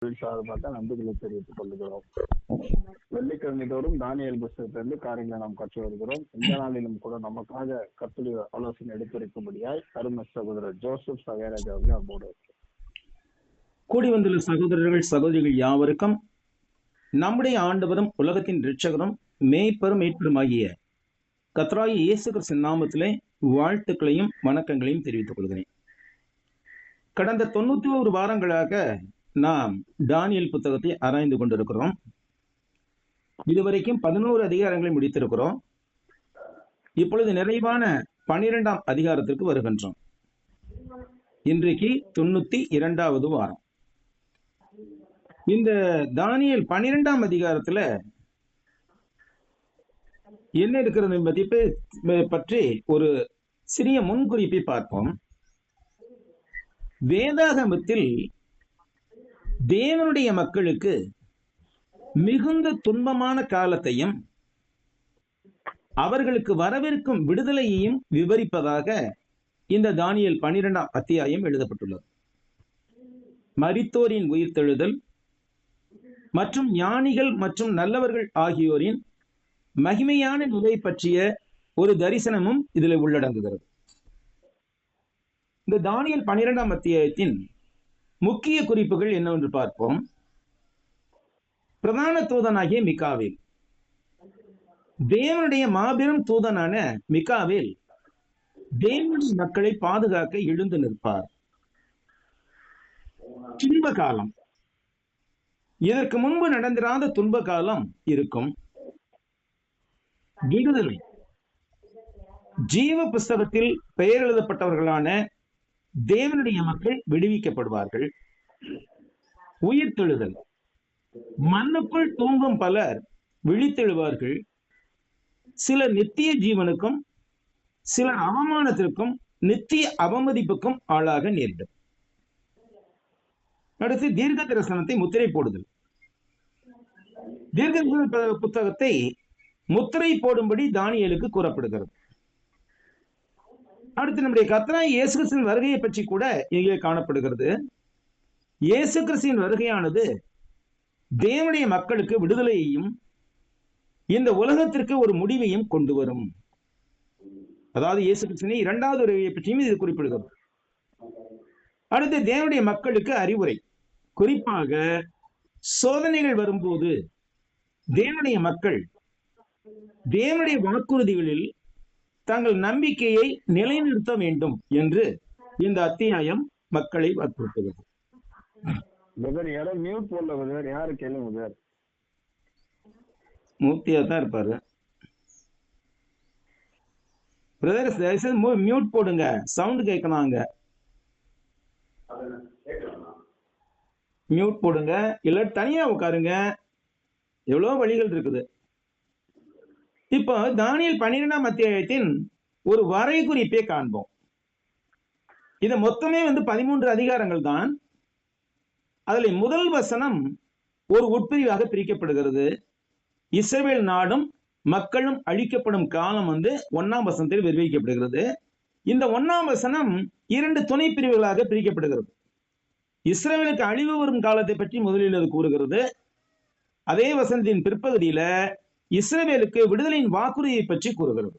சார்பாக நன்றிகளை தெரிவித்துக் கொள்கிறோம். வெள்ளிக்கிழமை தோறும் தானியல் புஸ்தகத்திலிருந்து காரியங்களை நாம் கற்று வருகிறோம். இந்த நாளிலும் கூட நமக்காக கர்த்தருடைய ஆலோசனை எடுத்துரைக்கும்படியாய் அருமை சகோதரர் ஜோசப் சகாயராஜ் அவர்கள் நம்மோடு கூடி வந்துள்ள சகோதரர்கள் சகோதரிகள் யாவருக்கும் நம்முடைய ஆண்டவரும் உலகத்தின் இரட்சகரும் மேய்ப்பரும் மீட்பருமாகிய கர்த்தராகிய இயேசு கிறிஸ்துவின் நாமத்திலே வாழ்த்துக்களையும் வணக்கங்களையும் தெரிவித்துக் கொள்கிறேன். கடந்த 91 வாரங்களாக நாம் தானியேல் புத்தகத்தை ஆராய்ந்து கொண்டிருக்கிறோம். இதுவரைக்கும் 11 அதிகாரங்களை முடித்திருக்கிறோம். இப்பொழுது நிறைவான 12ஆம் அதிகாரத்திற்கு வருகின்றோம். இன்றைக்கு 92வது வாரம். இந்த தானியேல் 12ஆம் அதிகாரத்துல என்ன இருக்கிறது மதிப்பை பற்றி ஒரு சிறிய முன்குறிப்பை பார்ப்போம். வேதாகமத்தில் தேவனுடைய மக்களுக்கு மிகுந்த துன்பமான காலத்தையும் அவர்களுக்கு வரவிருக்கும் விடுதலையையும் விவரிப்பதாக இந்த தானியேல் 12ஆம் அத்தியாயம் எழுதப்பட்டுள்ளது. மரித்தோரின் உயிர்த்தெழுதல் மற்றும் ஞானிகள் மற்றும் நல்லவர்கள் ஆகியோரின் மகிமையான நிலை பற்றிய ஒரு தரிசனமும் இதில் உள்ளடங்குகிறது. இந்த தானியேல் 12ஆம் அத்தியாயத்தின் முக்கிய குறிப்புகள் என்னவென்று பார்ப்போம். பிரதான தூதனாகிய மிகாவேல், தேவனுடைய மாபெரும் தூதனான மிகாவேல் தேவனுடைய மக்களை பாதுகாக்க எழுந்து நிற்பார். துன்ப காலம், இதற்கு முன்பு நடந்திராத துன்ப காலம் இருக்கும். விடுதலை, ஜீவ புஸ்தகத்தில் பெயர் எழுதப்பட்டவர்களான தேவனுடைய மக்கள் விடுவிக்கப்படுவார்கள். உயிர்த்தெழுதல், மண்ணுக்குள் தூங்கும் பலர் விழித்தெழுவார்கள். சிலர் நித்திய ஜீவனுக்கும் சிலர் அவமானத்திற்கும் நித்திய அவமதிப்புக்கும் ஆளாக நேரிடும். அடுத்து தீர்க்க தரிசனத்தை முத்திரை போடுதல். தீர்க்க புத்தகத்தை முத்திரை போடும்படி தானியேலுக்கு கூறப்படுகிறது. அடுத்து நம்முடைய கர்த்தராகிய இயேசு கிறிஸ்துவின் வருகையை பற்றி கூட இங்கே காணப்படுகிறது. இயேசு கிறிஸ்துவின் வருகையானது தேவனுடைய மக்களுக்கு விடுதலையையும் இந்த உலகத்திற்கு ஒரு முடிவையும் கொண்டு வரும். அதாவது இயேசு கிறிஸ்துவின் 2வது வருகையை பற்றியும் இது குறிப்பிடுகிறது. அடுத்து தேவனுடைய மக்களுக்கு அறிவுரை. குறிப்பாக சோதனைகள் வரும்போது தேவனுடைய மக்கள் தேவனுடைய வாக்குறுதிகளில் தங்கள் நம்பிக்கையை நிலைநிறுத்த வேண்டும் என்று இந்த அத்தியாயம் மக்களை வற்புறுத்துகிறது. மூர்த்தியா தான் இருப்பாரு. பிரதர் மியூட் போடுங்க, சவுண்ட் கேட்கணும். அங்க மியூட் போடுங்க, இல்ல தனியா உட்காருங்க. எவ்வளவு வழிகள் இருக்குது. இப்போ தானியேல் 12ஆம் அத்தியாயத்தின் ஒரு வரை குறிப்பை காண்போம். இது மொத்தமே 13 அதிகாரங்கள் தான். அதில் முதல் வசனம் ஒரு உட்பிரிவாக பிரிக்கப்படுகிறது. இஸ்ரவேல் நாடும் மக்களும் அழிக்கப்படும் காலம் 1ஆம் வசனத்தில் விவரிக்கப்படுகிறது. இந்த 1ஆம் வசனம் 2 துணை பிரிவுகளாக பிரிக்கப்படுகிறது. இஸ்ரவேலுக்கு அழிவு வரும் காலத்தை பற்றி முதலில் அது கூறுகிறது. அதே வசனத்தின் பிற்பகுதியில இஸ்ரவேலுக்கு விடுதலையின் வாக்குறுதியை பற்றி கூறுகிறது.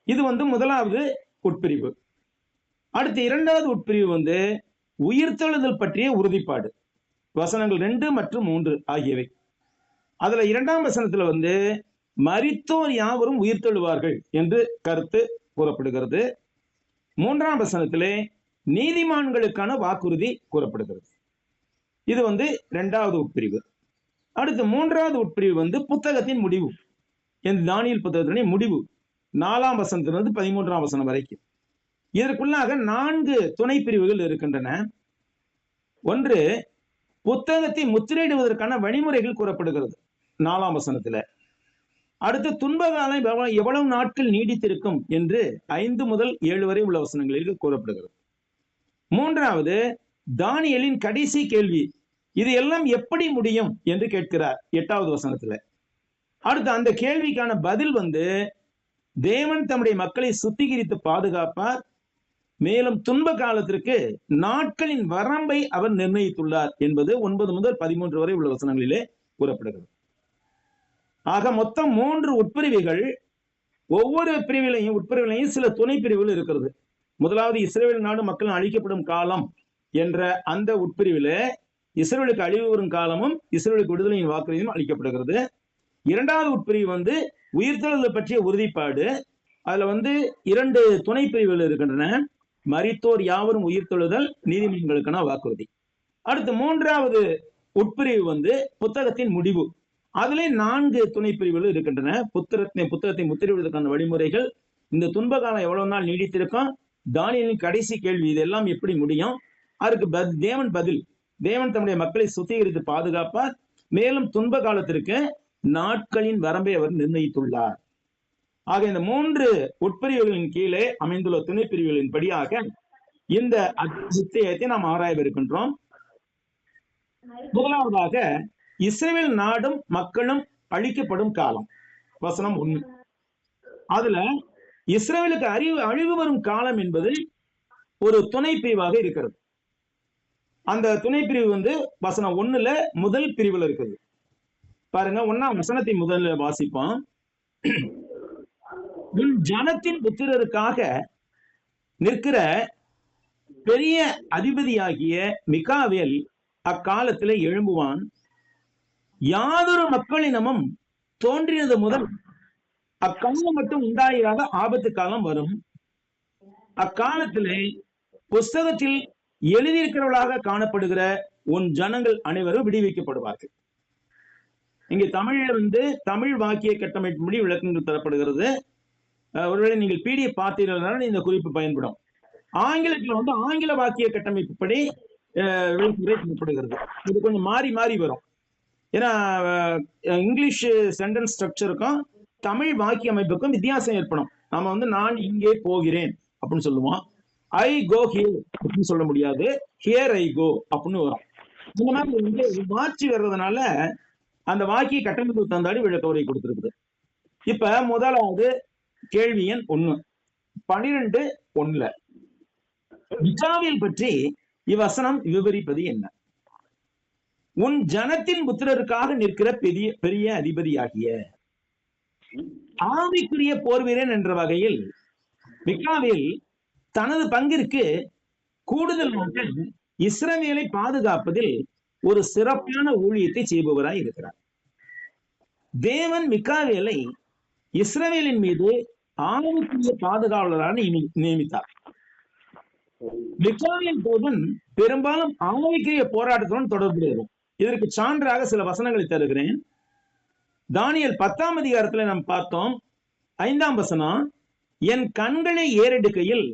இது முதலாவது உட்பிரிவு. அடுத்து 2வது உட்பிரிவு உயிர்த்தெழுதல் பற்றிய உறுதிப்பாடு. வசனங்கள் 2 மற்றும் 3 ஆகியவை. அதுல 2ஆம் வசனத்துல மரித்தோர் யாவரும் உயிர்த்தெழுவார்கள் என்று கருத்து கூறப்படுகிறது. 3ஆம் வசனத்திலே நீதிமான்களுக்கான வாக்குறுதி கூறப்படுகிறது. இது 2வது உட்பிரிவு. அடுத்து 3வது உட்பிரிவு புத்தகத்தின் முடிவு. இந்த தானியேல் புத்தகத்தினுடைய முடிவு 4ஆம் வசனத்திலிருந்து 13ஆம் வசனம் வரைக்கும். இதற்குள்ளாக 4 துணை பிரிவுகள் இருக்கின்றன. ஒன்று, புத்தகத்தை முத்திரையிடுவதற்கான வழிமுறைகள் கூறப்படுகிறது 4ஆம் வசனத்துல. அடுத்து துன்ப காலம் எவ்வளவு நாட்கள் நீடித்திருக்கும் என்று 5 முதல் 7 வரை உள்ள வசனங்களில் கூறப்படுகிறது. 3வது, தானியேலின் கடைசி கேள்வி, இது எல்லாம் எப்படி முடியும் என்று கேட்கிறார் 8வது வசனத்துல. அடுத்து அந்த கேள்விக்கான பதில் தேவன் தம்முடைய மக்களை சுத்திகரித்து பாதுகாப்பார், மேலும் துன்ப காலத்திற்கு நாட்களின் வரம்பை அவர் நிர்ணயித்துள்ளார் என்பது 9 முதல் 13 வரை உள்ள வசனங்களிலே கூறப்படுகிறது. ஆக மொத்தம் 3 உட்பிரிவுகள். ஒவ்வொரு உட்பிரிவிலையும் சில துணை பிரிவுகள் இருக்கிறது. முதலாவது இஸ்ரேல் நாடு மக்கள் அழிக்கப்படும் காலம் என்ற அந்த உட்பிரிவில் இஸ்ரேலுக்கு அழிவு வரும் காலமும் இஸ்ரேலுக்கு விடுதலையின் வாக்குறுதியும் அளிக்கப்படுகிறது. இரண்டாவது உட்பிரிவு உயிர்த்தெழுதல் பற்றிய உறுதிப்பாடு. அதுல 2 துணை பிரிவுகள் இருக்கின்றன. மரித்தோர் யாவரும் உயிர்த்தெழுதல், நீதிமன்றங்களுக்கான வாக்குறுதி. அடுத்து 3வது உட்பிரிவு புத்தகத்தின் முடிவு. அதிலே 4 துணை பிரிவுகள் இருக்கின்றன. புத்தகத்தை முத்திரையிடுவதற்கான வழிமுறைகள், இந்த துன்ப காலம் எவ்வளவு நாள் நீடித்திருக்கும், தானியேலின் கடைசி கேள்வி, இதெல்லாம் எப்படி முடியும், அதுக்கு தேவன் தம்முடைய மக்களை சுத்திகரித்து பாதுகாப்பார், மேலும் துன்ப காலத்திற்கு நாட்களின் வரம்பை அவர் நிர்ணயித்துள்ளார். ஆக இந்த 3 உட்பிரிவுகளின் கீழே அமைந்துள்ள துணை பிரிவுகளின் படியாக இந்த அத்தியாயத்தை நாம் ஆராயவிருக்கின்றோம். முதலாவதாக இஸ்ரவேல் நாடும் மக்களும் அழிக்கப்படும் காலம், வசனம் 1. அதுல இஸ்ரவேலுக்கு அழிவு வரும் காலம் என்பது ஒரு துணை பிரிவாக இருக்கிறது. அந்த துணை பிரிவு வசனம் 1ல முதல் பிரிவுல இருக்குது. பாருங்க, 1ஆம் வசனத்தை முதல்ல வாசிப்போம். உன் ஜனத்தின் புத்திரருக்காக நிற்கிற பெரிய அதிபதியாகிய மிகாவேல் அக்காலத்திலே எழும்புவான். யாதொரு மக்களினமும் தோன்றியது முதல் அக்காலம் மட்டும் உண்டாயிராத ஆபத்து காலம் வரும். அக்காலத்திலே புஸ்தகத்தில் எழுதியிருக்கிறவர்களாக காணப்படுகிற உன் ஜனங்கள் அனைவரும் விடுவிக்கப்படுவார்கள். இங்கே தமிழ்ல தமிழ் வாக்கிய கட்டமைப்புப்படி விளக்கங்கள் தரப்படுகிறது. ஒருவேளை நீங்கள் PDF பார்த்தீர்கள் இந்த குறிப்பு பயன்படும். ஆங்கிலத்தில் ஆங்கில வாக்கிய கட்டமைப்புப்படி விளக்குமுறை தரப்படுகிறது. இது கொஞ்சம் மாறி மாறி வரும். ஏன்னா இங்கிலீஷ் சென்டென்ஸ் ஸ்ட்ரக்சருக்கும் தமிழ் வாக்கிய அமைப்புக்கும் வித்தியாசம் ஏற்படும். நாம நான் இங்கே போகிறேன் அப்படின்னு சொல்லுவோம். ஐ கோ ஹியர் அப்படின்னு சொல்ல முடியாது. ஹியர் ஐ கோ அப்படின்னு வரும். இந்த மாதிரி மாற்றி வர்றதுனால அந்த வாக்கிய கட்டமைப்பு தந்தாடி விளக்க உரை கொடுத்திருக்குது. இப்ப முதலாவது கேள்வி எண் 1, 12:1. மிகாவேல் பற்றி இவ்வசனம் விவரிப்பது என்ன? உன் ஜனத்தின் புத்திரருக்காக நிற்கிற பெரிய அதிபதியாகிய ஆவிக்குரிய போர் வீரன் என்ற வகையில் மிகாவேல் தனது பங்கிற்கு கூடுதலாக இஸ்ரவேலை பாதுகாப்பதில் ஒரு சிறப்பான ஊழியத்தை செய்பவராய் இருக்கிறார். தேவன் மிகாவேலை இஸ்ரவேலின் மீது ஆவிக்குரிய பாதுகாவலராக நியமித்தார். மிகாவேல் போதும் பெரும்பாலும் ஆவிக்குரிய போராட்டத்துடன் தொடர்புடையது. இதற்கு சான்றாக சில வசனங்களை தருகிறேன். தானியேல் 10ஆம் அதிகாரத்துல நாம் பார்த்தோம். 5ஆம் வசனம், என் கண்களை ஏறெடுக்கையில்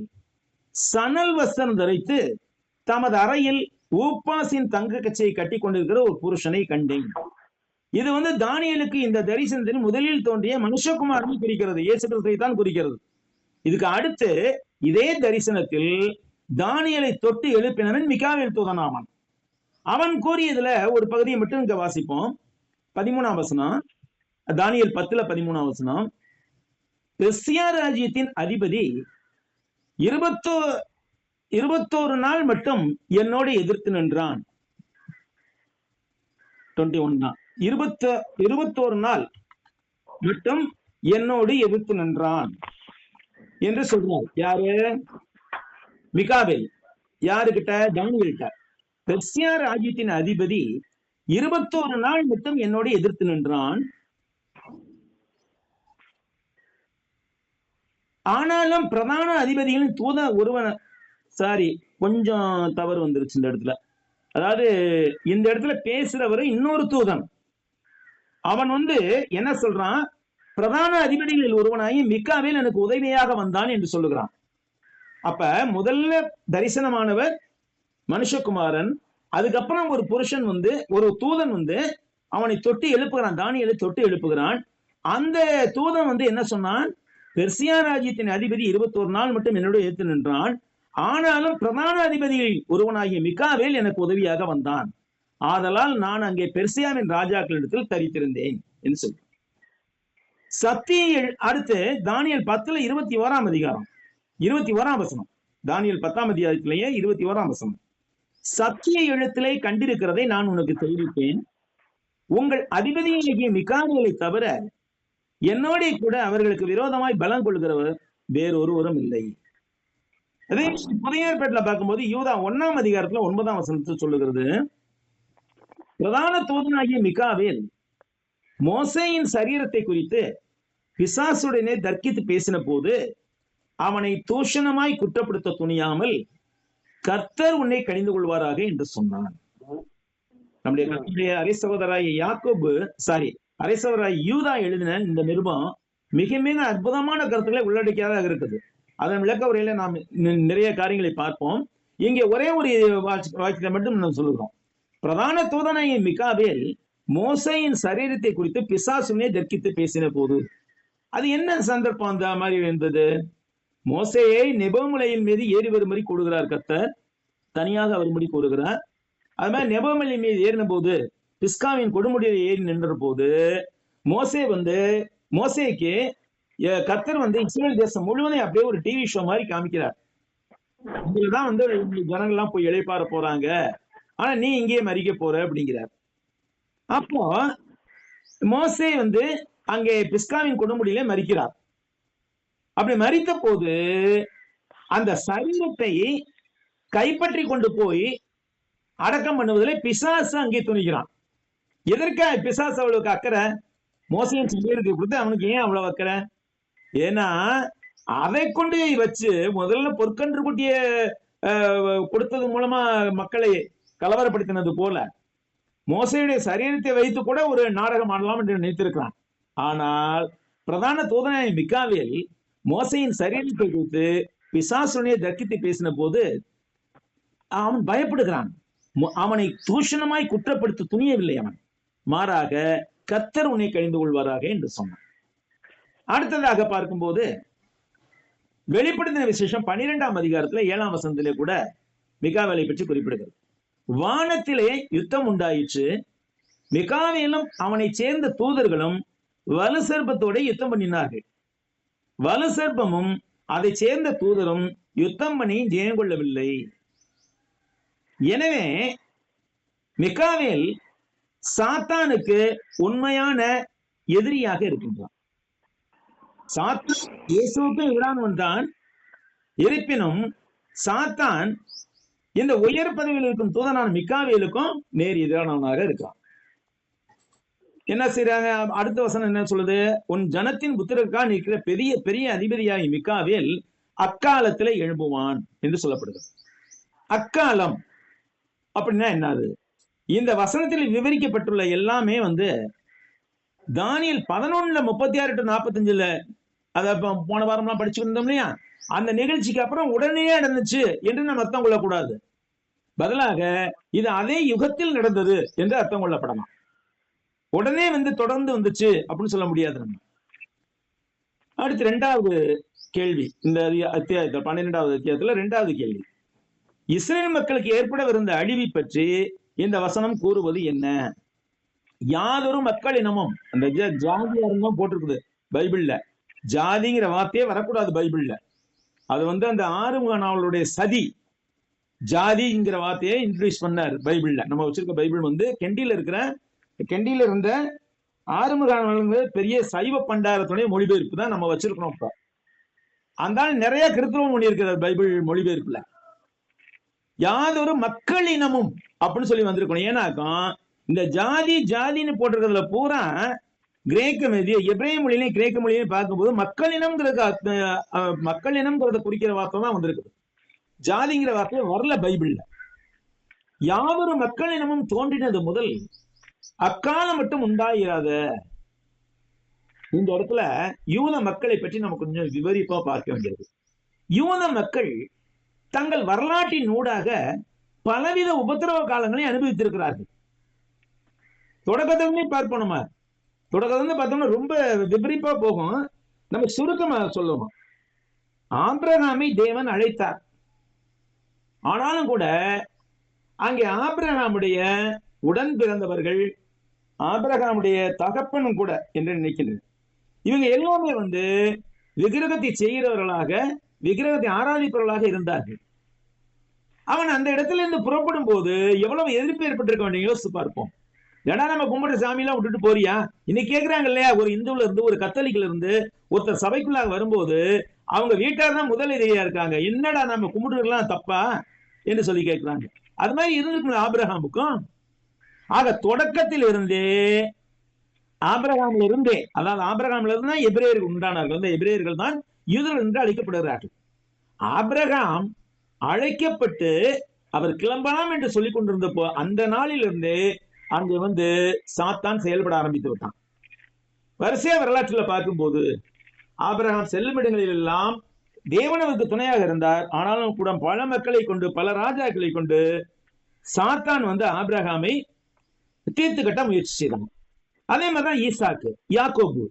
சணல் வஸ்திரம் தரித்து தமது அறையில் ஊப்பாசின் தங்க கச்சையை கட்டி கொண்டிருக்கிற ஒரு புருஷனை கண்டேன். இது தானியேலுக்கு இந்த தரிசனத்தில் முதலில் தோன்றிய மனுஷகுமாரனை குறிக்கிறது, இயேசு கிறிஸ்துவை தான் குறிக்கிறது. இதுக்கு அடுத்து இதே தரிசனத்தில் தானியேலை தொட்டு எழுப்பினவன் மிகாவேல் தூதனாவான். அவன் கூறியதுல ஒரு பகுதியை மட்டும் இங்க வாசிப்போம். 13ஆம் வசனம், தானியேல் 10:13ஆம் வசனம், பெர்சியா ராஜ்யத்தின் அதிபதி 21 நாள் மட்டும் என்னோடு எதிர்த்து நின்றான். 21 நாள் மட்டும் என்னோடு எதிர்த்து நின்றான் என்று சொல்றார். யாரு? மிகாவேல். யாருகிட்ட? தானியேல்கிட்ட. பெர்சியா ராஜ்யத்தின் அதிபதி 21 நாள் மட்டும் என்னோடு எதிர்த்து நின்றான். ஆனாலும் பிரதான அதிபதிகளின் தூத ஒருவன், கொஞ்சம் தவறு வந்துருச்சு இந்த இடத்துல. அதாவது இந்த இடத்துல பேசுறவரு இன்னொரு தூதன். அவன் என்ன சொல்றான்? பிரதான அதிபதிகளில் ஒருவனாகி மிகாவேல் எனக்கு உதவியாக வந்தான் என்று சொல்லுகிறான். அப்ப முதல்ல தரிசனமானவர் மனுஷகுமாரன், அதுக்கப்புறம் ஒரு புருஷன் ஒரு தூதன் அவனை தொட்டு எழுப்புகிறான், தானியேலை தொட்டு எழுப்புகிறான். அந்த தூதன் என்ன சொன்னான்? பெர்சியா ராஜ்யத்தின் அதிபதி 21 நாள் மட்டும் என்னோட ஏற்று நின்றான். ஆனாலும் பிரதான அதிபதியில் ஒருவனாகிய மிகாவேல் எனக்கு உதவியாக வந்தான். ஆதலால் நான் அங்கே பெர்சியாவின் ராஜாக்களிடத்தில் தரித்திருந்தேன் என்று சொல்றான். அடுத்து தானியேல் 10:21ஆம் அதிகாரம் 21ஆம் வசனம். தானியேல் 10ஆம் அதிகாரத்திலேயே 21ஆம் வசனம். சத்திய எழுத்திலே கண்டிருக்கிறதை நான் உனக்கு தெரிவிப்பேன். உங்கள் அதிபதியாகிய மிகாவேலை தவிர என்னோட கூட அவர்களுக்கு விரோதமாய் பலம் கொள்கிறவர் வேறொருவரும் இல்லை. அதே புதிய ஏற்பாட்டுல பார்க்கும்போது யூதா 1ஆம் அதிகாரத்துல 9ஆம் வசனத்தை சொல்லுகிறது, பிரதான தூதனாகிய மிகாவேல் மோசேயின் சரீரத்தை குறித்து பிசாசுடனே தர்க்கித்து பேசின போது அவனை தூஷணமாய் குற்றப்படுத்த துணியாமல் கர்த்தர் உன்னை கடிந்து கொள்வாராக என்று சொன்னான். நம்முடைய அரை சகோதராய் யூதா எழுதின இந்த நிருபம் மிக மிக அற்புதமான கருத்துக்களை உள்ளடக்கியதாக இருக்குது. அதன் விளக்க உரையில நாம் நிறைய காரியங்களை பார்ப்போம். இங்கே ஒரே ஒரு வாக்கியத்தை மட்டும் நம்ம சொல்லுகிறோம். பிரதான தூதனாகிய மிகாவேல் மோசேயின் சரீரத்தை குறித்து பிசாசுனே தர்க்கித்து பேசின போது, அது என்ன சந்தர்ப்பம் அந்த மாதிரி இருந்தது? மோசேயை நெபோமலையின் மீது ஏறி வரும்படி கூடுகிறார் கர்த்தர், தனியாக வரும்படி கூறுகிறார். அது மாதிரி நெபோமலை மீது ஏறின போது பிஸ்காவின் கொடுமுடியில் ஏறி நின்ற போது மோசேக்கு கர்த்தர் இஸ்ரேல் தேசம் முழுவதும் அப்படியே ஒரு டிவி ஷோ மாதிரி காமிக்கிறார். இதுலதான் ஜனங்கள்லாம் போய் இளைப்பாற போறாங்க, ஆனா நீ இங்கேயே மறிக்க போற அப்படிங்கிறார். அப்போ மோசே அங்கே பிஸ்காவின் கொடுமுடியிலே மறிக்கிறார். அப்படி மறித்த போது அந்த சரீரத்தை கைப்பற்றி கொண்டு போய் அடக்கம் பண்ணுவதில் பிசாசு அங்கே துணிக்கிறான். எதற்காக பிசாசு அவ்வளவுக்கு அக்கறை? மோசையின் சரீரத்தை கொடுத்து அவனுக்கு ஏன் அவ்வளவு அக்கறை? ஏன்னா அதை கொண்டு வச்சு முதல்ல பொற்கன்று குட்டிய கொடுத்தது மூலமா மக்களை கலவரப்படுத்தினது போல மோசையுடைய சரீரத்தை வைத்து கூட ஒரு நாடகம் ஆடலாம் என்று நினைத்திருக்கிறான். ஆனால் பிரதான தூதனாகிய மிகாவேல் மோசையின் சரீரத்தை குறித்து பிசாசுனை தர்க்கித்து பேசின போது அவன் பயப்படுகிறான். அவனை தூஷணமாய் குற்றப்படுத்த துணியவில்லை அவன். மாறாக கர்த்தர் உன்னை கடிந்து கொள்வாராக என்று சொன்னான். அடுத்ததாக பார்க்கும்போது வெளிப்படுத்தின விசேஷம் 12ஆம் அதிகாரத்துல 7ஆம் வசனத்திலே கூட மிகாவேலை பற்றி குறிப்பிடுகிறது. வானத்திலே யுத்தம் உண்டாயிற்று, மிகாவேலும் அவனை சேர்ந்த தூதர்களும் வலு சர்ப்பத்தோட யுத்தம் பண்ணினார்கள். வலு சர்ப்பமும் அதை சேர்ந்த தூதரும் யுத்தம் பண்ணி ஜெயம் கொள்ளவில்லை. எனவே மிகாவேல் சாத்தானுக்கு உண்மையான எதிரியாக இருக்கின்றான். சாத்தான் இயேசுவுக்கும் எதிரானவன் தான். இருப்பினும் சாத்தான் இந்த உயர் பதவியில் இருக்கும் தூதனான மிகாவேலுக்கும் நேர் எதிரானவனாக இருக்கான். என்ன செய்யறாங்க? அடுத்த வசனம் என்ன சொல்லுது? உன் ஜனத்தின் புத்திரருக்காக நிற்கிற பெரிய பெரிய அதிபதியாகி மிகாவேல் அக்காலத்துல எழும்புவான் என்று சொல்லப்படுகிறது. அக்காலம் அப்படின்னா என்னது? இந்த வசனத்தில் விவரிக்கப்பட்டுள்ள எல்லாமே தானியேல் 11:36-45 அத போன வாரம்லாம் படிச்சுட்டு இருந்தோம் இல்லையா? அந்த நிகழ்ச்சிக்கு அப்புறம் உடனே நடந்துச்சு என்று நம்ம அர்த்தம் கொள்ளக்கூடாது. பதிலாக இது அதே யுகத்தில் நடந்தது என்று அர்த்தம் கொள்ளப்படலாம். உடனே தொடர்ந்து வந்துச்சு அப்படின்னு சொல்ல முடியாது. நம்ம அடுத்து 2வது கேள்வி, இந்த அத்தியாயத்தில் 12வது அத்தியாயத்துல 2வது கேள்வி, இஸ்ரேல் மக்களுக்கு ஏற்படவிருந்த அழிவை பற்றி இந்த வசனம் கூறுவது என்ன? யாதொரு மக்கள் இனமும், அந்த ஜாதியா இருந்தும் போட்டிருக்குது பைபிள்ல. ஜாதிங்கிற வார்த்தையே வரக்கூடாது பைபிள்ல. அது அந்த ஆறுமுக நாவலுடைய சதி ஜாதிங்கிற வார்த்தையை இன்ட்ரோடியூஸ் பண்ணார் பைபிள்ல. நம்ம வச்சிருக்க பைபிள் கெண்டியில இருந்த ஆறுமுக நாவல் பெரிய சைவ பண்டாரத்துடைய மொழிபெயர்ப்பு தான் நம்ம வச்சிருக்கணும். இப்ப அந்த நிறைய கிறிஸ்தவம் பண்ணி இருக்கிறார் பைபிள் மொழிபெயர்ப்புல. யாதொரு மக்கள் இனமும் அப்படின்னு சொல்லி வந்திருக்கணும். ஏன்னாக்கா இந்த ஜாதின்னு போட்டிருக்கிறதுல பூரா கிரேக்க எபிரேய மொழியிலையும் கிரேக்க மொழியிலையும் பார்க்கும்போது மக்கள் இனம்ங்கிறத குறிக்கிற வார்த்தை தான் வந்திருக்குது. ஜாதிங்கிற வார்த்தை வரல பைபிள்ல. யாவொரு மக்கள் இனமும் தோன்றினது முதல் அக்காலம் மட்டும் உண்டாயிராத. இந்த இடத்துல யூத மக்களை பற்றி நம்ம கொஞ்சம் விவரிப்பா பார்க்க வேண்டியது. யூத மக்கள் தங்கள் வரலாற்றின் ஊடாக பலவித உபத்திரவ காலங்களை அனுபவித்திருக்கிறார்கள். தொடக்கத்திலே பார்ப்போம். நம்ம தொடக்கத்துல பார்த்தோம்னா ரொம்ப விபரீப்பா போகும். நம்ம சுருக்கமா சொல்லுவோம். ஆபிரகாமை தேவன் அழைத்தார். ஆனாலும் கூட அங்கே ஆபிரகாமுடைய உடன் பிறந்தவர்கள், ஆபிரகாமுடைய தகப்பனும் கூட என்று நினைக்கின்றனர். இவங்க எல்லாமே விக்கிரகத்தை செய்கிறவர்களாக விக்கிரகத்தை ஆராதிப்பவர்களாக இருந்தார்கள். அவன் அந்த இடத்துல இருந்து புறப்படும் போது எவ்வளவு எதிர்ப்பு ஏற்பட்டிருக்க வேண்டிய யோசிச்சு பார்ப்போம். ஏன்னா நம்ம கும்பிடுற சாமியெல்லாம் விட்டுட்டு போறியா? இன்னைக்கு கேட்கிறாங்க இல்லையா, ஒரு இந்துல இருந்து ஒரு கத்தோலிக்கல இருந்து ஒருத்தர் சபைக்குள்ளாக வரும்போது அவங்க வீட்டார் தான் முதல் எதிரியா இருக்காங்க. என்னடா நம்ம கும்பிடுறதுலாம் தப்பா என்று சொல்லி கேட்கிறாங்க. அது மாதிரி இருந்திருக்கும் ஆபிரகாமுக்கும். ஆக தொடக்கத்தில் இருந்தே ஆபிரகாமில் இருந்தே, அதாவது ஆபிரகாமில் இருந்து தான் எபிரேயர்கள் உண்டானார்கள். அந்த எபிரேயர்கள் தான் யூதர்கள் என்று அழைக்கப்படுகிறார்கள். ஆபிரகாம் அழைக்கப்பட்டு அவர் கிளம்பலாம் என்று சொல்லிக் கொண்டிருந்தப்போ அந்த நாளிலிருந்து அங்கு சாத்தான் செயல்பட ஆரம்பித்து விட்டான். வரிசையா வரலாற்றுல பார்க்கும்போது ஆபிரகாம் செல்லும் இடங்களில் எல்லாம் தேவன் அவருக்கு துணையாக இருந்தார். ஆனாலும் கூட பல மக்களை கொண்டு பல ராஜாக்களை கொண்டு சாத்தான் ஆபிரகாமை தீர்த்து கட்ட முயற்சி செய்தான். அதே மாதிரிதான் ஈசாக்கு, யாக்கோபு,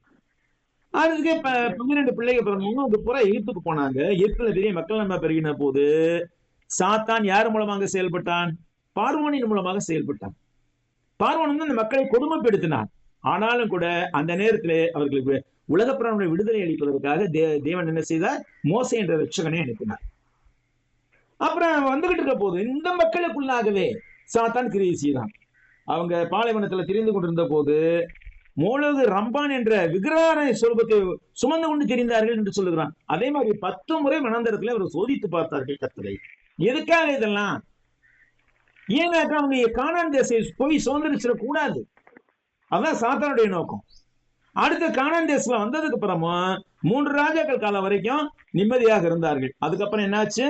அதுக்கு 12 பிள்ளைகள் பிறந்தவங்க அவங்க பூரா எகிப்துக்கு போனாங்க. எகிப்துல பெரிய மக்கள் நம்ம பெருகின போது சாத்தான் யார் மூலமாக செயல்பட்டான்? பார்வோனின் மூலமாக செயல்பட்டான். பார்வோன் அந்த மக்களை கொடுமைப்படுத்தினான். ஆனாலும் கூட அந்த நேரத்திலே அவர்களுக்கு உலகப்பிரனுடைய விடுதலை அளிப்பதற்காக தேவன் என்ன செய்தார்? மோசே என்ற ரட்சகனை அனுப்பினார். அப்புறம் வந்துகிட்டு இருக்க போது இந்த மக்களுக்குள்ளாகவே சாத்தான் கிரியை செய்தான். அவங்க பாலைவனத்துல திரிந்து கொண்டிருந்த போது மோலோகு ரம்பான் என்ற விக்கிரக சொரூபத்தை சுமந்து கொண்டு தெரிந்தார்கள் என்று சொல்லுகிறான். அதே மாதிரி 10 முறை மனந்தரத்துல அவர் சோதித்து பார்த்தார்கள் கர்த்தரை. எதுக்காக இதெல்லாம்? ஏன்னாக்கா அவங்க கானான் தேசம் போய் சுதந்திரிச்சிட கூடாது. அதான் சாத்தானுடைய நோக்கம். அடுத்த கானான் தேசத்துல வந்ததுக்கு அப்புறமா 3 ராஜாக்கள் காலம் வரைக்கும் நிம்மதியாக இருந்தார்கள். அதுக்கப்புறம் என்னாச்சு?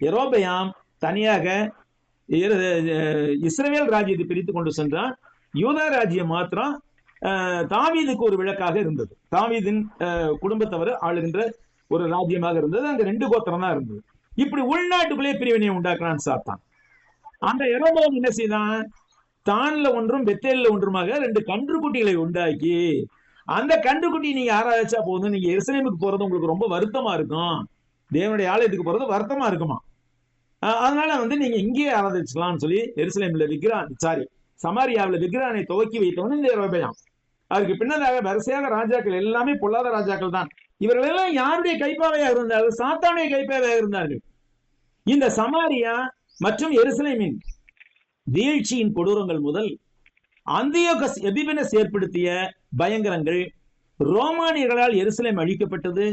யெரொபெயாம் தனியாக இஸ்ரவேல் ராஜ்யத்தை பிரித்து கொண்டு சென்றான். யூதா ராஜ்யம் மாத்திரம் தாவீதுக்கு ஒரு விளக்காக இருந்தது. தாவீதின் குடும்பத்தவர் ஆளுகின்ற ஒரு ராஜ்யமாக இருந்தது. அங்க 2 கோத்திரம் தான் இருந்தது. இப்படி உள்நாட்டுக்குள்ளே பிரிவினையை உண்டாக்குறான் சாத்தான். அந்த யெரொபெயாம் என்ன செய்தான்? தான்ல ஒன்றும் பெத்தேல்ல ஒன்றுமாக 2 கன்றுக்குட்டிகளை உண்டாக்கி, அந்த கன்றுக்குட்டி நீங்க ஆராய்ச்சா போதும், நீங்க எருசலேமுக்கு போறது உங்களுக்கு ரொம்ப வருத்தமா இருக்கும், தேவனுடைய ஆலயத்துக்கு போறது வருத்தமா இருக்குமா, அதனால நீங்க இங்கேயே ஆராதிச்சலாம்னு சொல்லி எருசலேம்ல சமாரியாவில் விக்கிரானை துவக்கி வைத்தவன் இந்த யெரொபெயாம். அதுக்கு பின்னதாக வரிசையாக ராஜாக்கள் எல்லாமே பொல்லாத ராஜாக்கள் தான். இவர்கள் எல்லாம் யாருடைய கைப்பாவையாக இருந்தார்கள்? சாத்தானுடைய கைப்பாவையாக இருந்தார்கள். இந்த சமாரியா மற்றும் எருசலேமின் வீழ்ச்சியின் கொடூரங்கள் முதல் அந்தியோகஸ் எபிபெனஸ் ஏற்படுத்திய பயங்கரங்கள், ரோமானியர்களால் எருசலேம் அழிக்கப்பட்டது,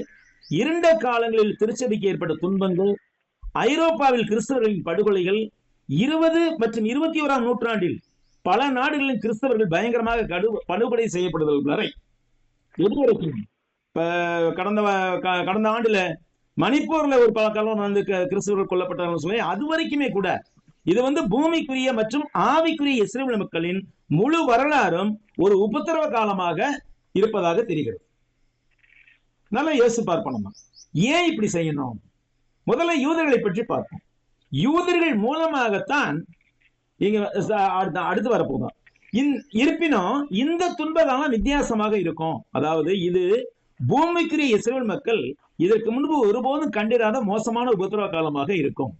இருண்ட காலங்களில் திருச்சபைக்கு ஏற்பட்ட துன்பங்கள், ஐரோப்பாவில் கிறிஸ்தவர்களின் படுகொலைகள், 20 மற்றும் 21ஆம் நூற்றாண்டில் பல நாடுகளில் கிறிஸ்தவர்கள் பயங்கரமாக படுகொலை செய்யப்படுதல் வரை கடந்த ஆண்டுல மணிப்பூர்ல ஒரு பல காலம் கிறிஸ்தவர்கள் கொல்லப்பட்டார்கள் சொல்லி அது வரைக்குமே கூட இது பூமிக்குரிய மற்றும் ஆவிக்குரிய இஸ்ரவேல் மக்களின் முழு வரலாறும் ஒரு உபத்திரவ காலமாக இருப்பதாக தெரிகிறது. நல்லா யோசிச்சு பார்ப்போம். ஏன் இப்படி செய்யணும்? முதல்ல யூதர்களை பற்றி பார்ப்போம். யூதர்கள் மூலமாகத்தான் இங்க அடுத்து வரப்போகும். இருப்பினும் இந்த துன்பகாலம் வித்தியாசமாக இருக்கும். அதாவது இது பூமிக்குரிய இஸ்ரவேல் மக்கள் இதற்கு முன்பு ஒருபோதும் கண்டிராத மோசமான உபத்திரவ காலமாக இருக்கும்.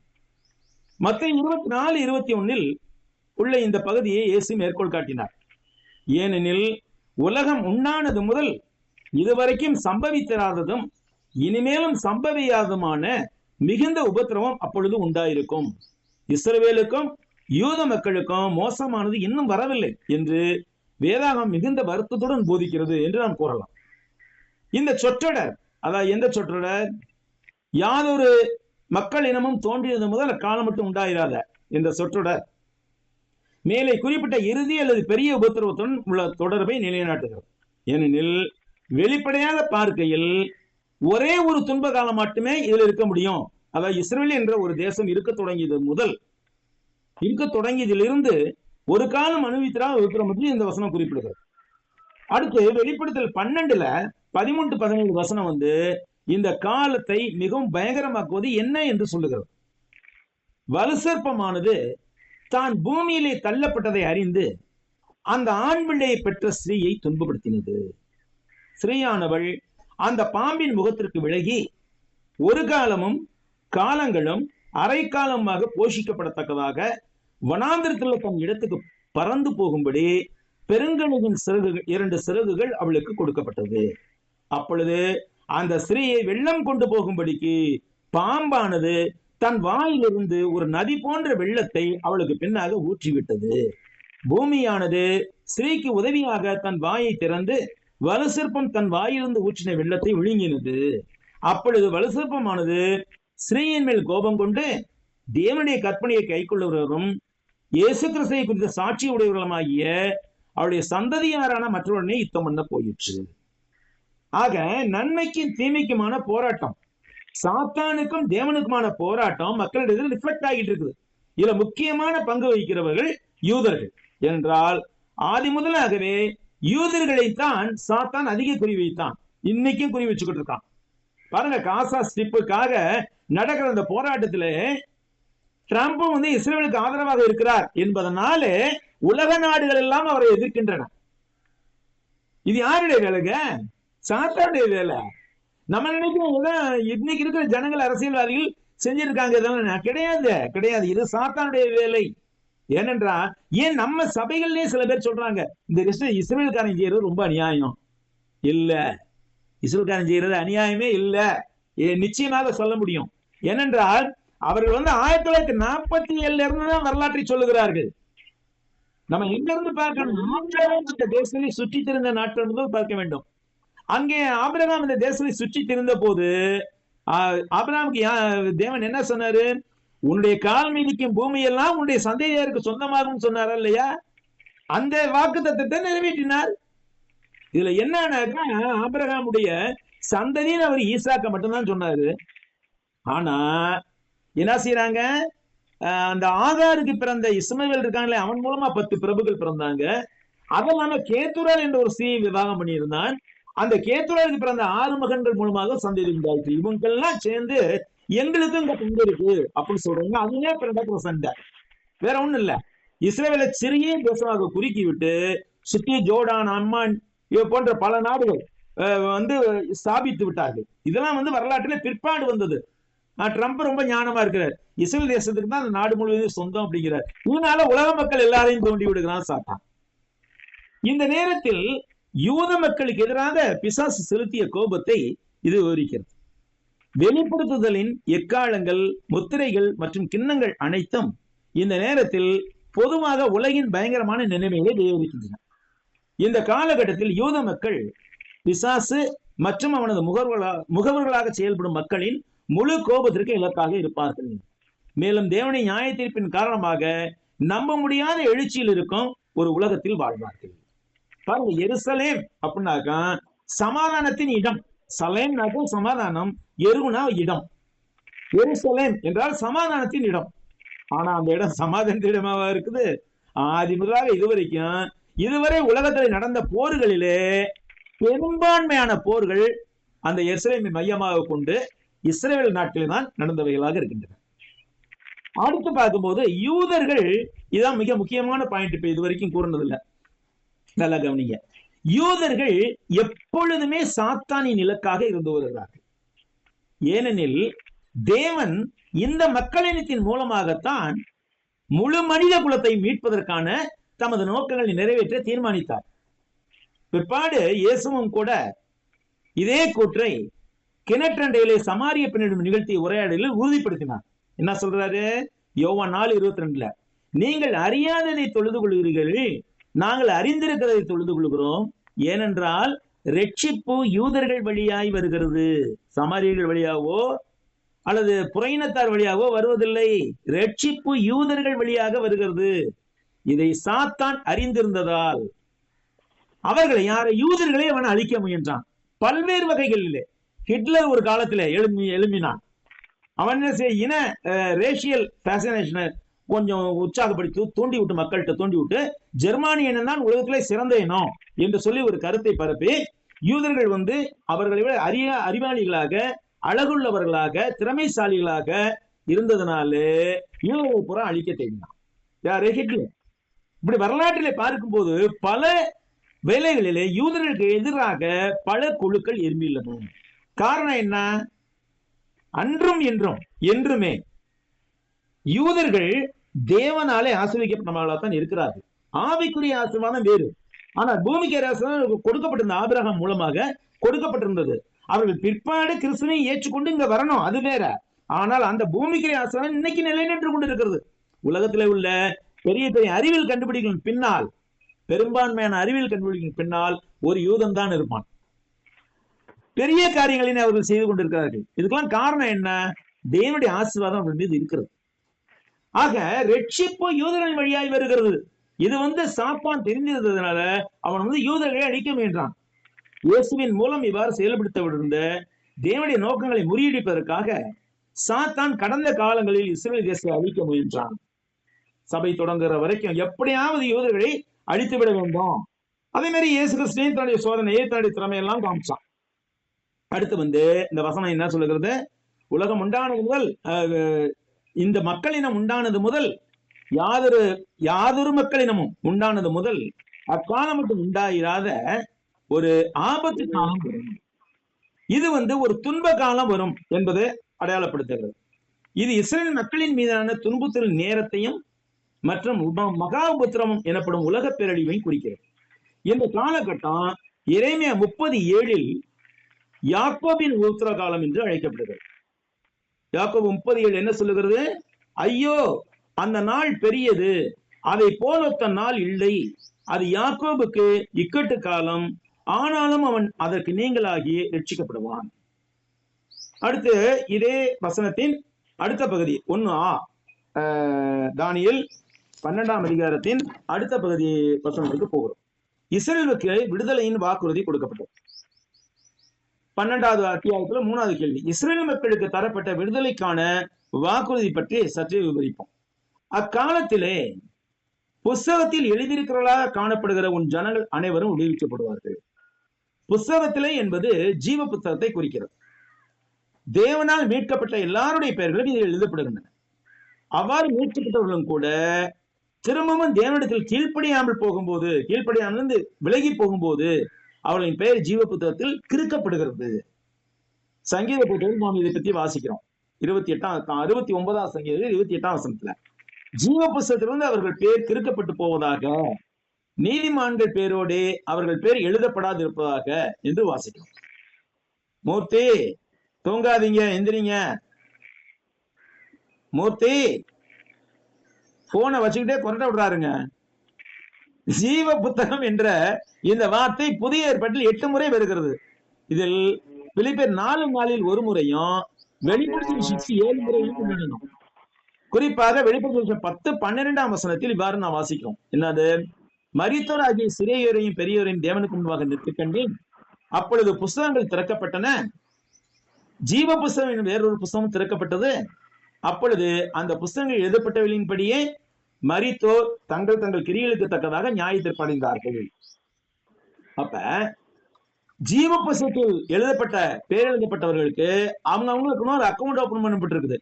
மத்தேயு 24:21 உள்ள இந்த பகுதியை இயேசு மேற்கோள் காட்டினார். ஏனெனில் உலகம் உண்டானது முதல் இதுவரைக்கும் சம்பவித்திராததும் இனிமேலும் சம்பவியாததுமான மிகுந்த உபத்திரவம் அப்பொழுது உண்டாயிருக்கும். இஸ்ரவேலுக்கும் யூத மக்களுக்கும் மோசமானது இன்னும் வரவில்லை என்று வேதாகம் மிகுந்த வருத்தத்துடன் போதிக்கிறது என்று நாம் கூறலாம். இந்த சொற்றொடர், அதாவது எந்த சொற்றொடர்? யாதொரு மக்கள் இனமும் தோன்றியது முதல் காலம் மட்டும் உண்டாயிராத என்ற சொற்றொடர் மேலே குறிப்பிட்ட இறுதி அல்லது பெரிய உபத்திரவத்துடன் உள்ள தொடர்பை நிலைநாட்டுகிறது. ஏனெனில் வெளிப்படையாக பார்க்கையில் ஒரே ஒரு துன்ப காலம் மட்டுமே இதில் இருக்க முடியும். அதாவது இஸ்ரவேல் என்ற ஒரு தேசம் இருக்க தொடங்கியதிலிருந்து ஒரு காலம் அனுபவித்திராத உபத்திரவம் பற்றி இந்த வசனம் குறிப்பிடுகிறது. அடுத்து வெளிப்படுத்தல் 12ல 13-17 வசனம் இந்த காலத்தை மிகவும் பயங்கரமாக்குவது என்ன என்று சொல்லுகிறது. வலுசற்பமானது தான் பூமியிலே தள்ளப்பட்டதை அறிந்து அந்த ஆண் பிள்ளையை பெற்ற ஸ்திரீயை துன்பப்படுத்தினது. ஸ்திரீயானவள் அந்த பாம்பின் முகத்திற்கு விலகி ஒரு காலமும் காலங்களும் அரை காலமாக போஷிக்கப்படத்தக்கதாக வனாந்திரத்தில் தன் இடத்துக்கு பறந்து போகும்படி பெருங்கழுகின் சிறகுகள் 2 சிறகுகள் அவளுக்கு கொடுக்கப்பட்டது. அப்பொழுது அந்த ஸ்திரீயை வெள்ளம் கொண்டு போகும்படிக்கு பாம்பானது தன் வாயிலிருந்து ஒரு நதி போன்ற வெள்ளத்தை அவளுக்கு பின்னாக ஊற்றிவிட்டது. பூமியானது ஸ்திரீக்கு உதவியாக தன் வாயை திறந்து வலுசிற்பம் தன் வாயிலிருந்து ஊற்றின வெள்ளத்தை விழுங்கினது. அப்பொழுது வலுசிற்பமானது ஸ்திரீயின் மேல் கோபம் கொண்டு தேவனுடைய கற்பனையை கைக்கொள்ளுகிறவரும் இயேசு கிறிஸ்துவை குறித்த சாட்சி உடையவர்களுமாகிய அவருடைய சந்ததியாரான மற்றவர்களே யுத்தம் பண்ண போயிற்று. ஆக நன்மைக்கும் தீமைக்குமான போராட்டம், சாத்தானுக்கும் தேவனுக்குமான போராட்டம் மக்களிடத்தில் ரிஃப்ளெக்ட் ஆகிட்டு இருக்குது. இதுல முக்கியமான பங்கு வகிக்கிறவர்கள் யூதர்கள் என்றால் ஆதி முதலாகவே யூதர்களைத்தான் சாத்தான் அதிக குறி வைத்தான். இன்னைக்கும் குறி வச்சுக்கிட்டு இருக்கான். பாருங்க, காசா ஸ்ட்ரிப்புக்காக நடக்கிற அந்த போராட்டத்துல ட்ரம்பும் வந்து இஸ்ரேலுக்கு ஆதரவாக இருக்கிறார் என்பதனால உலக நாடுகள் எல்லாம் அவரை எதிர்க்கின்றன. இது யாருடைய வேலைங்க? சாத்தானுடைய வேலை. நம்ம நினைக்கிறோம் இன்னைக்கு இருக்கிற ஜனங்கள் அரசியல்வாதிகள் செஞ்சிருக்காங்க, இதெல்லாம் கிடையாது. இது சாத்தானுடைய வேலை. ஏனென்றா ஏன் நம்ம சபைகள்லயே சில பேர் சொல்றாங்க இந்த இஸ்ரேல்காரன் செய்யறது ரொம்ப அநியாயம். இல்ல, இஸ்ரேல்காரன் செய்யறது அநியாயமே இல்ல, நிச்சயமாக சொல்ல முடியும். ஏனென்றால் அவர்கள் வந்து 1947 இருந்துதான் வரலாற்றை சொல்லுகிறார்கள். நம்ம எங்க இருந்து பார்க்கணும்? இந்த தேசத்தை சுற்றி திரிந்த நாட்கள் முதல் பார்க்க வேண்டும். அங்கே ஆபிரகாம் இந்த தேசத்தை சுற்றி திரிந்த போது ஆபிரகாமுக்கு தேவன் என்ன சொன்னாரு? உன்னுடைய கால் மீதிக்கும் பூமி எல்லாம் உன்னுடைய சந்ததியாருக்கு சொந்தமாகும் சொன்னாரா இல்லையா? அந்த வாக்கு தத்தத்தை நிறைவேற்றினார். இதுல என்னன்னாக்கா ஆபிரகாமுடைய சந்ததின்னு அவர் ஈசாக்க மட்டும்தான் சொன்னாரு. ஆனா என்ன செய்யறாங்க? அந்த ஆகாருக்கு பிறந்த இஸ்மவேல் இருக்காங்களே, அவன் மூலமா 10 பிரபுக்கள் பிறந்தாங்க. அதெல்லாம கேத்துரால் என்ற ஒரு ஸ்திரீயை விவாகம் பண்ணியிருந்தான். அந்த கேத்துராலுக்கு பிறந்த 6 மகன்கள் மூலமாக சந்ததி உண்டாயிற்று. இவங்கெல்லாம் சேர்ந்து எங்களுக்கும் இங்க பங்கு இருக்கு அப்படின்னு சொல்றாங்க. அதுவே நடக்கிற சண்டை, வேற ஒண்ணும் இல்ல. இஸ்ரேலை சிறிய தேசமாக குறுக்கி விட்டு சுற்றி ஜோர்டான், அம்மான் போன்ற பல நாடுகள் வந்து ஸ்தாபித்து விட்டார்கள். இதெல்லாம் வந்து வரலாற்றில பிற்பாடு வந்தது. ட்ரம்ப் ரொம்ப ஞானமா இருக்கிறார். இஸ்ரேல் தேசத்துக்கு தான் அந்த நாடு முழுவதும் சொந்தம் அப்படிங்கிறார். இதனால உலக மக்கள் எல்லாரையும் தோண்டி விடுகிறான் சாத்தான். இந்த நேரத்தில் யூத மக்களுக்கு எதிராக பிசாசு செலுத்திய கோபத்தை இது விவரிக்கிறது. வெளிப்படுத்துதலின் எக்காலங்கள், முத்திரைகள் மற்றும் கிண்ணங்கள் அனைத்தும் இந்த நேரத்தில் பொதுவாக உலகின் பயங்கரமான நிலைமைகளை விவரிக்கின்றன. இந்த காலகட்டத்தில் யூத மக்கள் பிசாசு மற்றும் அவனது முகவர்களாக செயல்படும் மக்களின் முழு கோபத்திற்கு இலக்காக இருப்பார்கள். மேலும் தேவனை நியாய தீர்ப்பின் காரணமாக நம்ப முடியாத எழுச்சியில் இருக்கும் ஒரு உலகத்தில் வாழ்வார்கள். பாருங்க, எருசலேம் அப்படின்னாக்கா சமாதானத்தின் இடம். சலேம்னாக்க சமாதானம், எருனா இடம். எருசலேம் என்றால் சமாதானத்தின் இடம். ஆனா அந்த இடம் சமாதானத்தின் இடமாவா இருக்குது? ஆதி முதலாக இதுவரை உலகத்தில் நடந்த போர்களிலே பெரும்பான்மையான போர்கள் அந்த எருசலேமை மையமாக கொண்டு இஸ்ரேல் நாட்டில் தான் நடந்தவைகளாக இருக்கின்றன. அடுத்து பார்க்கும்போது யூதர்கள், இதான் மிக முக்கியமான பாயிண்ட். இப்ப இதுவரைக்கும் கூறினதில்லை, நல்லா கவனிங்க. யூதர்கள் எப்பொழுதுமே சாத்தானின் இலக்காக இருந்து வருகிறார்கள். ஏனெனில் தேவன் இந்த மக்களினத்தின் மூலமாகத்தான் முழு மனித குலத்தை மீட்பதற்கான தமது நோக்கங்களை நிறைவேற்ற தீர்மானித்தார். பிற்பாடு இயேசுவும் கூட இதே கூற்றை கிணற்றண்டையிலே சமாரிய பெண்ணிடம் நிகழ்த்திய உரையாடலில் உறுதிப்படுத்தினார். என்ன சொல்றாரு? யோவான் 4:22, நீங்கள் அறியாததை தொழுது கொள்கிறீர்கள், நாங்கள் அறிந்திருக்கிறதை தொழுது கொள்கிறோம். ஏனென்றால் ரட்சிப்பு யூதர்கள் வழியாய் வருகிறது, சமாரியர்கள் வழியாவோ அல்லது புறையினத்தார் வழியாகவோ வருவதில்லை. ரட்சிப்பு யூதர்கள் வழியாக வருகிறது. இதை சாத்தான் அறிந்திருந்ததால் அவர்களை யூதர்களை அவன் அழிக்க முயன்றான். பல்வேறு வகைகளிலே ஹிட்லர் ஒரு காலத்துல எழும்பினான். அவன் இன ரேஷியல் ஃபேசினேஷனை கொஞ்சம் உற்சாகப்படுத்தி தூண்டி விட்டு, மக்கள்கிட்ட தூண்டி விட்டு, ஜெர்மானிய இனம் தான் உலகத்திலே சிறந்த இனம் என்று சொல்லி ஒரு கருத்தை பரப்பி யூதர்கள் வந்து அவர்களை விட அறிவாளிகளாக, அழகுள்ளவர்களாக, திறமைசாலிகளாக இருந்ததுனால யூதர்களை பூரா அழிக்க தேடினான். யாரே? ஹிட்லர். இப்படி வரலாற்றிலே பார்க்கும்போது பல வேலைகளிலே யூதர்களுக்கு எதிராக பல குழுக்கள் எழும்பியுள்ளன. காரணம் என்ன? அன்றும் என்றும் என்றுமே யூதர்கள் தேவனாலே ஆசீர்வதிக்கப்பட்டவர்களாக இருக்கிறார்கள். ஆவிக்குரிய ஆசீர்வாதம் வேறு. ஆனால் பூமிக்கு ஆசீர்வாதம் கொடுக்கப்பட்டிருந்த ஆபிரகாம் மூலமாக கொடுக்கப்பட்டிருந்தது. அவர்கள் பிற்பாடு கிறிஸ்துவை ஏற்றுக்கொண்டு இங்க வரணும், அது வேற. ஆனால் அந்த பூமிக்குரிய ஆசீர்வாதம் இன்னைக்கு நிலைநின்று கொண்டிருக்கிறது. உலகத்திலே உள்ள பெரிய பெரிய அறிவியல் கண்டுபிடிக்கும் பின்னால், பெரும்பான்மையான அறிவியல் கண்டுபிடிக்கும் பின்னால் ஒரு யூதன் தான் இருப்பான். பெரிய காரியங்களினை அவர்கள் செய்து கொண்டிருக்கிறார்கள். இதுக்கெல்லாம் காரணம் என்ன? தேவனுடைய ஆசீர்வாதம் அவர்கள் மீது இருக்கிறது. ஆக ரட்சிப்பு யூதர்களின் வழியாய் வருகிறது. இது சாத்தான் தெரிந்திருந்ததுனால அவன் யூதர்களை அழிக்க முயன்றான். இயேசுவின் மூலம் இவ்வாறு செயல்படுத்தப்பட்டிருந்த தேவனுடைய நோக்கங்களை முறியடிப்பதற்காக சாத்தான் கடந்த காலங்களில் இஸ்ரவேல் தேசத்தை அழிக்க முயன்றான். சபை தொடங்குற வரைக்கும் எப்படியாவது யூதர்களை அழித்து விட வேண்டும். அதே மாதிரி இயேசு கிறிஸ்து தன்னுடைய சோதனையை, தன்னுடைய திறமையெல்லாம் காமிச்சான். அடுத்து இந்த வசனம் என்ன சொல்லுகிறது? உலகம் உண்டானது முதல், இந்த மக்களினம் உண்டானது முதல், யாதொரு மக்களினமும் உண்டானது முதல் அக்காலம் மட்டும் உண்டாயிராத ஒரு ஆபத்து காலம் வரும். இது ஒரு துன்ப காலம் வரும் என்பதை அடையாளப்படுத்துகிறது. இது இஸ்ரேல் மக்களின் மீதான துன்புறுத்தல் நேரத்தையும் மற்றும் மகா உபத்திரவம் எனப்படும் உலக பேரழிவையும் குறிக்கிறது. இந்த காலகட்டம் எரேமியா 30:7 யாக்கோபின் உத்தர காலம் என்று அழைக்கப்படுகிறது. யாக்கோபு 30:7 என்ன சொல்லுகிறது? ஐயோ, அந்த நாள் பெரியது, அதை போலொத்த நாள் இல்லை. அது யாக்கோபுக்கு இக்கட்டு காலம், ஆனாலும் அவன் அதற்கு நீங்களாகி ரட்சிக்கப்படுவான். அடுத்து இதே வசனத்தின் அடுத்த பகுதி 1a, தானியேல் 12ஆம் அதிகாரத்தின் அடுத்த பகுதி வசனத்துக்கு போகிறோம். இஸ்ரவேலுக்கு விடுதலையின் வாக்குறுதி கொடுக்கப்பட்டது. 12வது அத்தியாயத்துல 3வது கேள்வி, இஸ்ரேல் மக்களுக்கு தரப்பட்ட விடுதலைக்கான வாக்குறுதி பற்றி சற்றே விவரிப்போம். அக்காலத்திலே புஸ்தகத்தில் எழுதியிருக்கிறவர்களாக காணப்படுகிற உன் ஜனங்கள் அனைவரும் விடுவிக்கப்படுவார்கள். புஸ்தகத்திலே என்பது ஜீவ புத்தகத்தை குறிக்கிறது. தேவனால் மீட்கப்பட்ட எல்லாருடைய பெயர்களும் இதில் எழுதப்படுகின்றன. அவ்வாறு மீட்கப்பட்டவர்களும் கூட திரும்பவும் தேவனிடத்தில் கீழ்ப்படியாமல் விலகி போகும்போது அவர்களின் பெயர் ஜீவ புத்தகத்தில் கிறுக்கப்படுகிறது. சங்கீத புத்தகம் நாம் இதை பற்றி வாசிக்கிறோம். 69ஆம் சங்கீதம் 28ஆம் வசனத்துல ஜீவ புத்தகத்திலிருந்து அவர்கள் பேர் கிறுக்கப்பட்டு போவதாக, நீதிமான்கள் பேரோடே அவர்கள் பேர் எழுதப்படாது இருப்பதாக என்று வாசிக்கிறோம். மூர்த்தி, தூங்காதீங்க, எந்திரிங்க. மூர்த்தி போனை வச்சுக்கிட்டே கொண்ட விடுறாருங்க. ஜீவ புத்தகம் என்ற இந்த வார்த்தை புதிய ஏற்பாட்டில் 8 முறை வருகிறது. இதில் பிலிப்பியர் 4 ஒரு முறையும், வெளிப்படுத்தல் 7 முறையும் கொண்டாடணும். குறிப்பாக வெளிப்படுத்தல் 10:12ஆம் வசனத்தில் இவ்வாறு நான் வாசிக்கிறோம். என்னது? மரித்தோர் ஆகிய சிறியோரையும் பெரியோரையும் தேவனுக்கு முன்பாக நிற்க கண்டேன். அப்பொழுது புஸ்தகங்கள் திறக்கப்பட்டன. ஜீவ புஸ்தகம் என்ற வேறொரு புஸ்தகம் திறக்கப்பட்டது. அப்பொழுது அந்த புஸ்தகங்கள் எழுதப்பட்டவர்களின்படியே மரித்தோர் தங்கள் தங்கள் கிரியைகளுக்கு தக்கதாக நியாயத்தீர்ப்பு அடைந்தார்கள். அப்ப ஜீவ புஸ்தகத்தில் பேர் எழுதப்பட்டவர்களுக்கு அவங்களுக்கு ஒரு அக்கௌண்ட் ஓபன் பண்ணப்பட்டிருக்குது.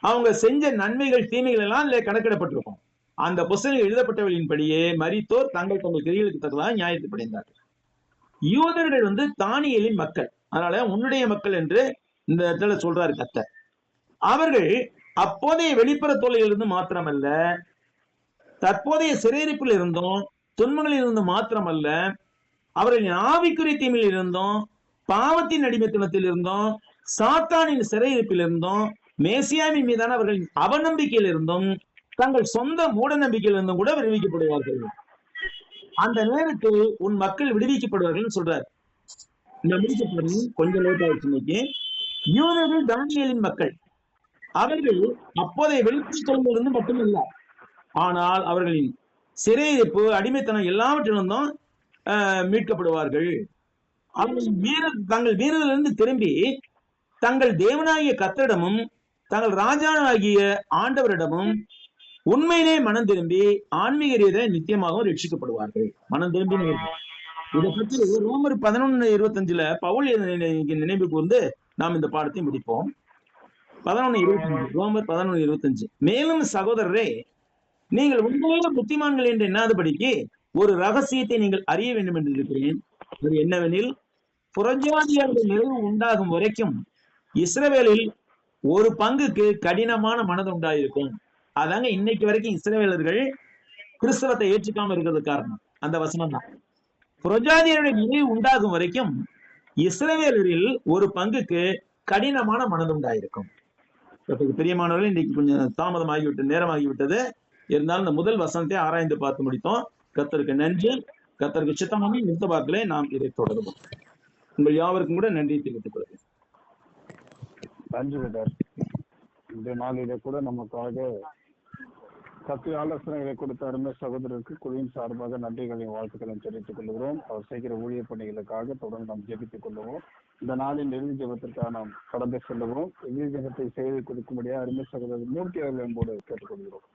அவங்க செஞ்ச நன்மைகள் தீமைகள் எல்லாம் கணக்கிடப்பட்டிருக்கும். அந்த புஸ்தகங்கள் எழுதப்பட்டவர்களின்படியே மரித்தோர் தங்கள் தங்கள் கிரியைகளுக்கு தக்கதாக நியாயத்தீர்ப்பு அடைந்தார்கள். யூதர்கள் தானியேலின் மக்கள், அதனால உன்னுடைய மக்கள் என்று இந்த இடத்துல சொல்றாரு கர்த்தர். அவர்கள் அப்போதைய வெளிப்புற தொல்லையிலிருந்து மாத்திரமல்ல, தற்போதைய சிறையிருப்பில் இருந்தும் துன்பங்களில் இருந்து மாத்திரமல்ல, அவர்களின் ஆவிக்குரிய தீமையில் இருந்தும் பாவத்தின் அடிமைத்தனத்தில் இருந்தும் சாத்தானின் சிறையிருப்பில் இருந்தும் மேசியாவின் மீதான அவர்களின் அவநம்பிக்கையில் இருந்தும் தங்கள் சொந்த மூட நம்பிக்கையில் இருந்தும் கூட விடுவிக்கப்படுவார்கள். அந்த நேரத்தில் உன் மக்கள் விடுவிக்கப்படுவார்கள் சொல்றாரு. இந்த முடிக்கப்படும் கொஞ்சம் லேட் ஆயிடுச்சு. இன்னைக்கு யூதர்கள் தானியேலின் மக்கள். அவர்கள் அப்போதைய வெளிப்படையிலிருந்து மட்டுமல்ல, ஆனால் அவர்களின் சிறையிருப்பு, அடிமைத்தனம் எல்லாவற்றிலிருந்தும் மீட்கப்படுவார்கள். அவர்கள் தங்கள் வீரரிலிருந்து திரும்பி தங்கள் தேவனாகிய கர்த்தரிடமும் தங்கள் ராஜாவாகிய ஆண்டவரிடமும் உண்மையிலே மனம் திரும்பி ஆன்மீக ரீதியாக நித்தியமாகவும் ரட்சிக்கப்படுவார்கள். மனம் திரும்பி இதை பற்றி ரோமர் 11:25 பவுல் நினைவு கூர்ந்து நாம் இந்த பாடத்தை முடிப்போம். 11:25 ரோமர் 11:25. மேலும் சகோதரரே, நீங்கள் உண்மையில புத்திமான்கள் என்று எண்ணாதபடிக்கு ஒரு ரகசியத்தை நீங்கள் அறிய வேண்டும் என்று இருக்கிறேன். அது என்னவெனில், புறஜாதியாருடைய நிறைவு உண்டாகும் வரைக்கும் இஸ்ரவேலில் ஒரு பங்குக்கு கடினமான மனது உண்டாயிருக்கும். அதாங்க இன்னைக்கு வரைக்கும் இஸ்ரவேலர்கள் கிறிஸ்தவத்தை ஏற்றுக்காம இருக்கிறது காரணம் அந்த வசனம் தான். புறஜாதியாருடைய நிறைவு உண்டாகும் வரைக்கும் இஸ்ரவேலரில் ஒரு பங்குக்கு கடினமான மனது உண்டாயிருக்கும். கர்த்தருக்கு பிரியமானவர்களே, இன்னைக்கு கொஞ்சம் தாமதமாகிவிட்டது, நேரமாகிவிட்டது. இருந்தாலும் இந்த முதல் வசனத்தை ஆராய்ந்து பார்த்து முடித்தோம். கர்த்தருக்கு நன்றி. கர்த்தருக்கு சித்தமான நிறுத்த வாக்கிலே நாம் இதை தொடருவோம். உங்கள் யாவருக்கும் கூட நன்றி தெரிவித்துக் கொள்கிறேன். நன்றி பிரதர். இந்த நாளிலே கூட நமக்காக சத்திய ஆலோசனைகளை கொடுத்த அருமை சகோதரருக்கு குழுவின் சார்பாக நன்றிகளையும் வாழ்த்துக்களையும் தெரிவித்துக் கொள்கிறோம். அவர் செய்கிற ஊழிய பணிகளுக்காக தொடர்ந்து நாம் ஜெபித்துக் கொள்ளுவோம். இந்த நாளின் இறுதி ஜெபத்திற்காக நாம் கடந்து செல்லுவோம். இறுதி ஜெபத்தை செய்து கொடுக்கும்படியாக அருமை சகோதரர் மூர்த்தி அவர்கள் என்போடு கேட்டுக்கொள்கிறோம்.